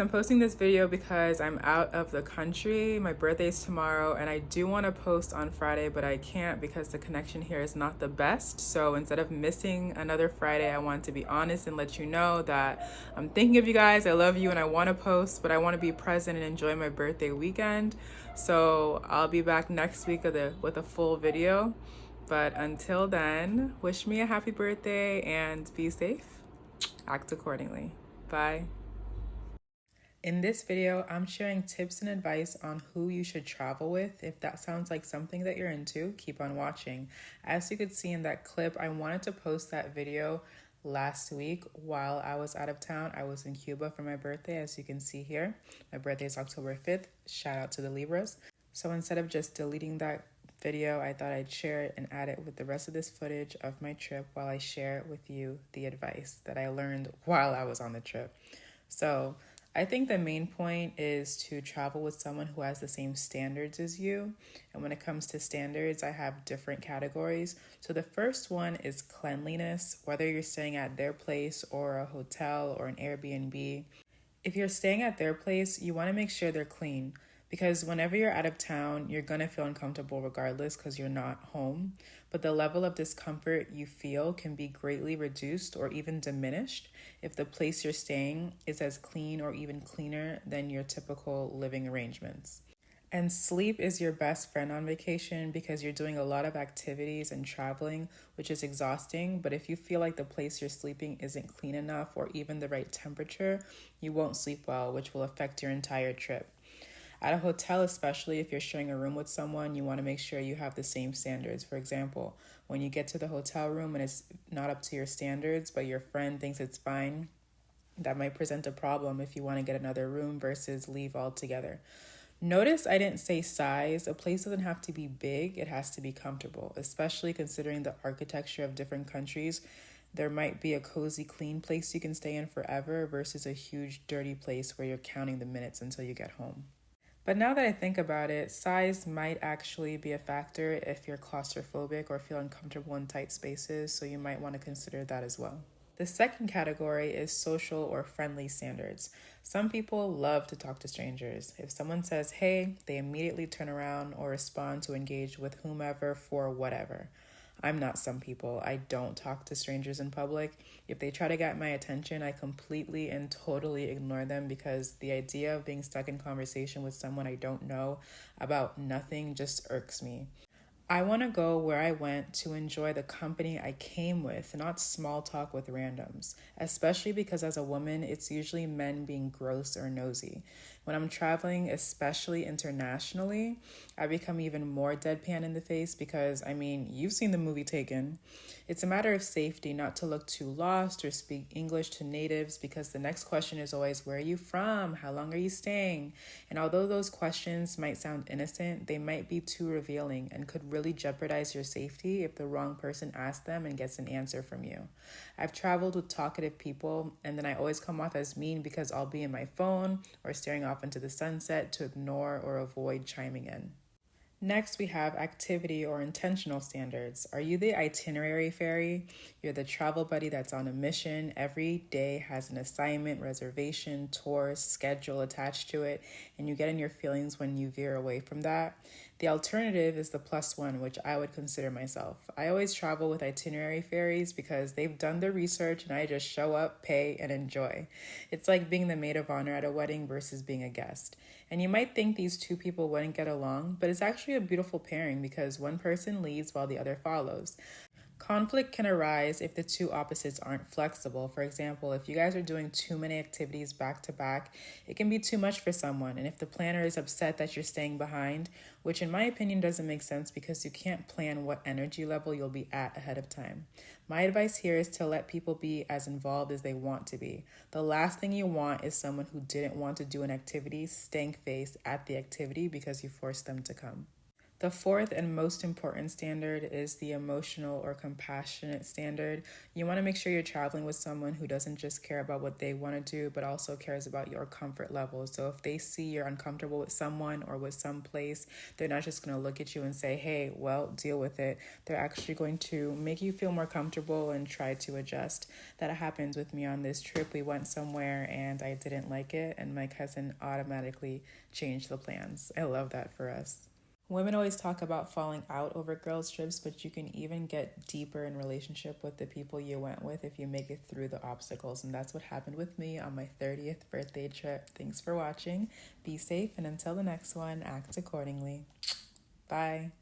I'm posting this video because I'm out of the country. My birthday's tomorrow and I do want to post on Friday, but I can't because the connection here is not the best. So instead of missing another Friday, I want to be honest and let you know that I'm thinking of you guys. I love you and I want to post, but I want to be present and enjoy my birthday weekend. So I'll be back next week with a full video. But until then, wish me a happy birthday and be safe. Act accordingly. Bye. In this video, I'm sharing tips and advice on who you should travel with. If that sounds like something that you're into, keep on watching. As you could see in that clip, I wanted to post that video last week while I was out of town. I was in Cuba for my birthday, as you can see here. My birthday is October 5th. Shout out to the Libras. So instead of just deleting that video, I thought I'd share it and add it with the rest of this footage of my trip while I share with you the advice that I learned while I was on the trip. So I think the main point is to travel with someone who has the same standards as you. And when it comes to standards, I have different categories. So the first one is cleanliness, whether you're staying at their place or a hotel or an Airbnb. If you're staying at their place, you want to make sure they're clean because whenever you're out of town, you're going to feel uncomfortable regardless because you're not home. But the level of discomfort you feel can be greatly reduced or even diminished if the place you're staying is as clean or even cleaner than your typical living arrangements. And sleep is your best friend on vacation because you're doing a lot of activities and traveling, which is exhausting. But if you feel like the place you're sleeping isn't clean enough or even the right temperature, you won't sleep well, which will affect your entire trip. At a hotel, especially if you're sharing a room with someone, you want to make sure you have the same standards. For example, when you get to the hotel room and it's not up to your standards, but your friend thinks it's fine, that might present a problem if you want to get another room versus leave altogether. Notice I didn't say size. A place doesn't have to be big, it has to be comfortable, especially considering the architecture of different countries. There might be a cozy, clean place you can stay in forever versus a huge, dirty place where you're counting the minutes until you get home. But now that I think about it, size might actually be a factor if you're claustrophobic or feel uncomfortable in tight spaces, so you might want to consider that as well. The second category is social or friendly standards. Some people love to talk to strangers. If someone says, hey, they immediately turn around or respond to engage with whomever for whatever. I'm not some people. I don't talk to strangers in public. If they try to get my attention, I completely and totally ignore them because the idea of being stuck in conversation with someone I don't know about nothing just irks me. I want to go where I went to enjoy the company I came with, not small talk with randoms, especially because as a woman, it's usually men being gross or nosy. When I'm traveling, especially internationally, I become even more deadpan in the face because, you've seen the movie Taken. It's a matter of safety not to look too lost or speak English to natives because the next question is always, where are you from? How long are you staying? And although those questions might sound innocent, they might be too revealing and could really jeopardize your safety if the wrong person asks them and gets an answer from you. I've traveled with talkative people, and then I always come off as mean because I'll be in my phone or staring off into the sunset to ignore or avoid chiming in. Next, we have activity or intentional standards. Are you the itinerary fairy? You're the travel buddy that's on a mission. Every day has an assignment, reservation, tour, schedule attached to it, and you get in your feelings when you veer away from that. The alternative is the plus one, which I would consider myself. I always travel with itinerary fairies because they've done the research and I just show up, pay, and enjoy. It's like being the maid of honor at a wedding versus being a guest. And you might think these two people wouldn't get along, but it's actually a beautiful pairing because one person leads while the other follows. Conflict can arise if the two opposites aren't flexible. For example, if you guys are doing too many activities back to back, it can be too much for someone. And if the planner is upset that you're staying behind, which in my opinion doesn't make sense because you can't plan what energy level you'll be at ahead of time. My advice here is to let people be as involved as they want to be. The last thing you want is someone who didn't want to do an activity stank face at the activity because you forced them to come. The fourth and most important standard is the emotional or compassionate standard. You want to make sure you're traveling with someone who doesn't just care about what they want to do, but also cares about your comfort level. So if they see you're uncomfortable with someone or with some place, they're not just going to look at you and say, hey, well, deal with it. They're actually going to make you feel more comfortable and try to adjust. That happens with me on this trip. We went somewhere and I didn't like it, and my cousin automatically changed the plans. I love that for us. Women always talk about falling out over girls' trips, but you can even get deeper in relationship with the people you went with if you make it through the obstacles. And that's what happened with me on my 30th birthday trip. Thanks for watching. Be safe, and until the next one, act accordingly. Bye.